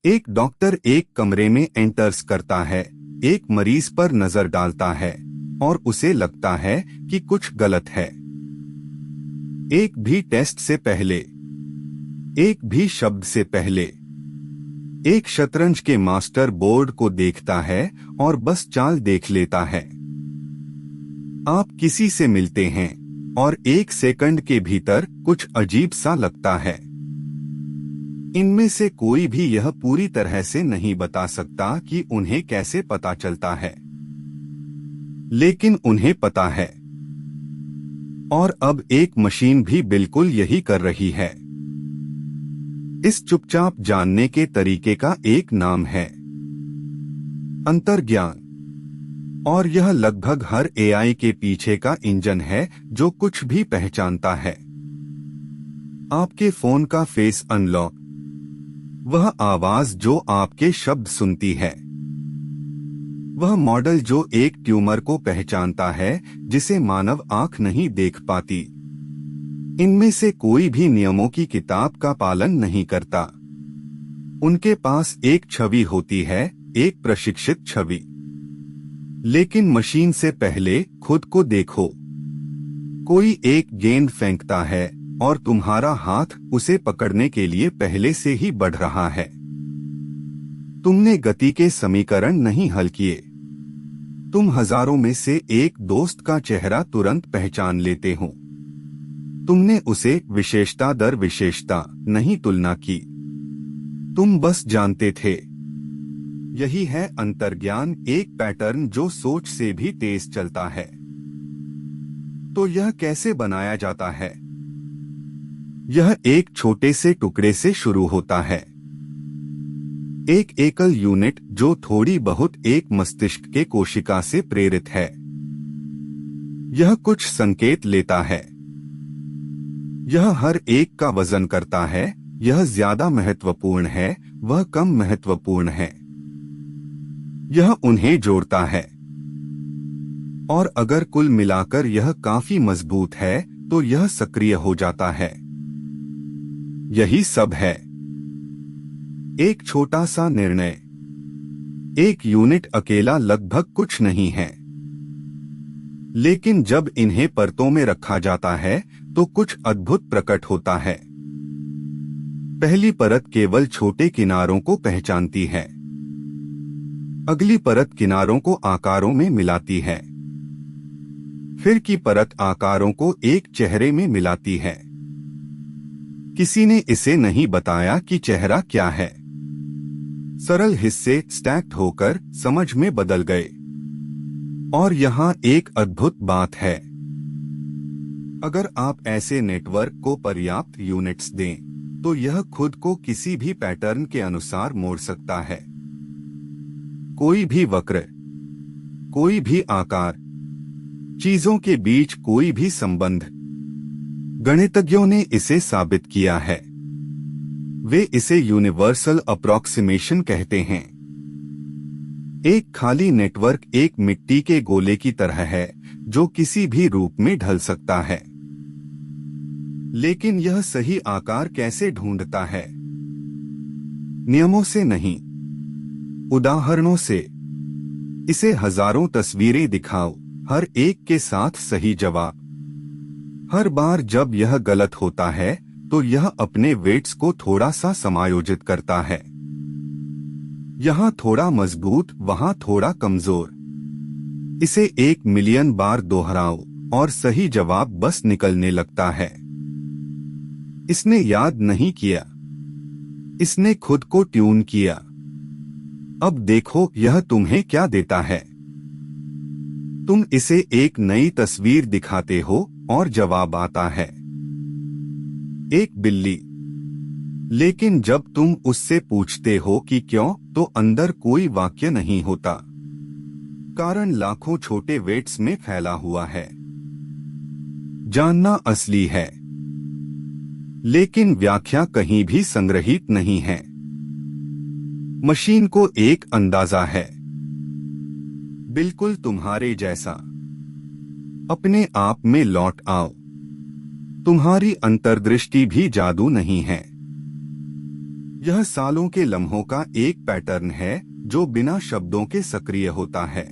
एक डॉक्टर एक कमरे में एंटर्स करता है, एक मरीज पर नजर डालता है और उसे लगता है कि कुछ गलत है। एक भी टेस्ट से पहले, एक भी शब्द से पहले, एक शतरंज के मास्टर बोर्ड को देखता है और बस चाल देख लेता है। आप किसी से मिलते हैं और एक सेकंड के भीतर कुछ अजीब सा लगता है। इनमें से कोई भी यह पूरी तरह से नहीं बता सकता कि उन्हें कैसे पता चलता है, लेकिन उन्हें पता है। और अब एक मशीन भी बिल्कुल यही कर रही है। इस चुपचाप जानने के तरीके का एक नाम है अंतर्ज्ञान, और यह लगभग हर एआई के पीछे का इंजन है जो कुछ भी पहचानता है। आपके फोन का फेस अनलॉक, वह आवाज जो आपके शब्द सुनती है, वह मॉडल जो एक ट्यूमर को पहचानता है जिसे मानव आंख नहीं देख पाती। इनमें से कोई भी नियमों की किताब का पालन नहीं करता। उनके पास एक छवि होती है, एक प्रशिक्षित छवि। लेकिन मशीन से पहले खुद को देखो। कोई एक गेंद फेंकता है और तुम्हारा हाथ उसे पकड़ने के लिए पहले से ही बढ़ रहा है। तुमने गति के समीकरण नहीं हल किए। तुम हजारों में से एक दोस्त का चेहरा तुरंत पहचान लेते हो। तुमने उसे विशेषता दर विशेषता नहीं तुलना की। तुम बस जानते थे। यही है अंतर्ज्ञान, एक पैटर्न जो सोच से भी तेज चलता है। तो यह कैसे बनाया जाता है? यह एक छोटे से टुकड़े से शुरू होता है। एक एकल यूनिट जो थोड़ी बहुत एक मस्तिष्क के कोशिका से प्रेरित है। यह कुछ संकेत लेता है। यह हर एक का वजन करता है। यह ज्यादा महत्वपूर्ण है, वह कम महत्वपूर्ण है। यह उन्हें जोड़ता है। और अगर कुल मिलाकर यह काफी मजबूत है तो यह सक्रिय हो जाता है। यही सब है। एक छोटा सा निर्णय, एक यूनिट अकेला लगभग कुछ नहीं है, लेकिन जब इन्हें परतों में रखा जाता है तो कुछ अद्भुत प्रकट होता है। पहली परत केवल छोटे किनारों को पहचानती है। अगली परत किनारों को आकारों में मिलाती है। फिर की परत आकारों को एक चेहरे में मिलाती है। किसी ने इसे नहीं बताया कि चेहरा क्या है। सरल हिस्से स्टैक्ड होकर समझ में बदल गए। और यहाँ एक अद्भुत बात है। अगर आप ऐसे नेटवर्क को पर्याप्त यूनिट्स दें तो यह खुद को किसी भी पैटर्न के अनुसार मोड़ सकता है। कोई भी वक्र, कोई भी आकार, चीजों के बीच कोई भी संबंध। गणितज्ञों ने इसे साबित किया है। वे इसे यूनिवर्सल अप्रॉक्सीमेशन कहते हैं। एक खाली नेटवर्क एक मिट्टी के गोले की तरह है जो किसी भी रूप में ढल सकता है। लेकिन यह सही आकार कैसे ढूंढता है? नियमों से नहीं, उदाहरणों से। इसे हजारों तस्वीरें दिखाओ, हर एक के साथ सही जवाब। हर बार जब यह गलत होता है तो यह अपने वेट्स को थोड़ा सा समायोजित करता है। यहाँ थोड़ा मजबूत, वहाँ थोड़ा कमजोर। इसे 1 मिलियन बार दोहराओ और सही जवाब बस निकलने लगता है। इसने याद नहीं किया, इसने खुद को ट्यून किया। अब देखो यह तुम्हें क्या देता है। तुम इसे एक नई तस्वीर दिखाते हो और जवाब आता है एक बिल्ली। लेकिन जब तुम उससे पूछते हो कि क्यों, तो अंदर कोई वाक्य नहीं होता। कारण लाखों छोटे वेट्स में फैला हुआ है। जानना असली है, लेकिन व्याख्या कहीं भी संग्रहित नहीं है। मशीन को एक अंदाजा है, बिल्कुल तुम्हारे जैसा। अपने आप में लौट आओ। तुम्हारी अंतर्दृष्टि भी जादू नहीं है। यह सालों के लम्हों का एक पैटर्न है जो बिना शब्दों के सक्रिय होता है।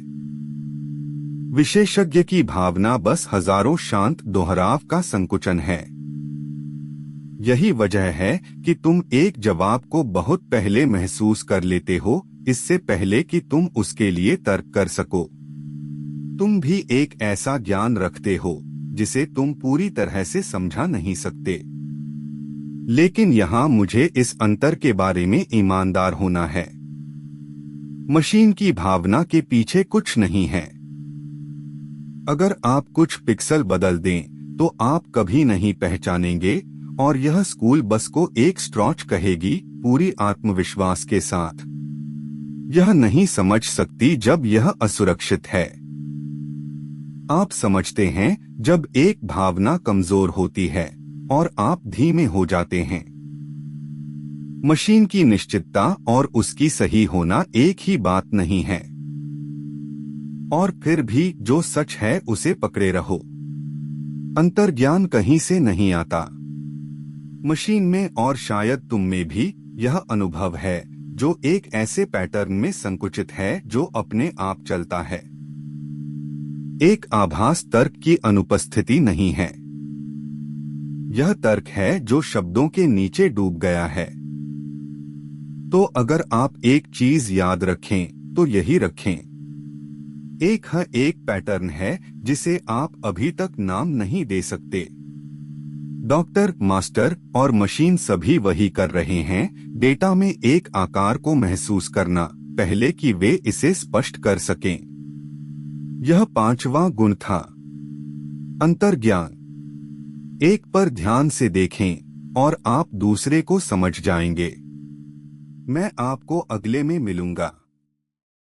विशेषज्ञ की भावना बस हजारों शांत दोहराव का संकुचन है। यही वजह है कि तुम एक जवाब को बहुत पहले महसूस कर लेते हो, इससे पहले कि तुम उसके लिए तर्क कर सको। तुम भी एक ऐसा ज्ञान रखते हो जिसे तुम पूरी तरह से समझा नहीं सकते। लेकिन यहाँ मुझे इस अंतर के बारे में ईमानदार होना है। मशीन की भावना के पीछे कुछ नहीं है। अगर आप कुछ पिक्सल बदल दें तो आप कभी नहीं पहचानेंगे, और यह स्कूल बस को एक स्ट्रॉच कहेगी पूरी आत्मविश्वास के साथ। यह नहीं समझ सकती जब यह असुरक्षित है। आप समझते हैं जब एक भावना कमजोर होती है और आप धीमे हो जाते हैं। मशीन की निश्चितता और उसकी सही होना एक ही बात नहीं है। और फिर भी जो सच है उसे पकड़े रहो। अंतर्ज्ञान कहीं से नहीं आता। मशीन में और शायद तुम में भी यह अनुभव है जो एक ऐसे पैटर्न में संकुचित है जो अपने आप चलता है। एक आभास तर्क की अनुपस्थिति नहीं है। यह तर्क है जो शब्दों के नीचे डूब गया है। तो अगर आप एक चीज याद रखें तो यही रखें, एक पैटर्न है जिसे आप अभी तक नाम नहीं दे सकते। डॉक्टर, मास्टर और मशीन सभी वही कर रहे हैं, डेटा में एक आकार को महसूस करना पहले कि वे इसे स्पष्ट कर सकें। यह पांचवा गुण था, अंतर्ज्ञान। एक पर ध्यान से देखें और आप दूसरे को समझ जाएंगे। मैं आपको अगले में मिलूंगा।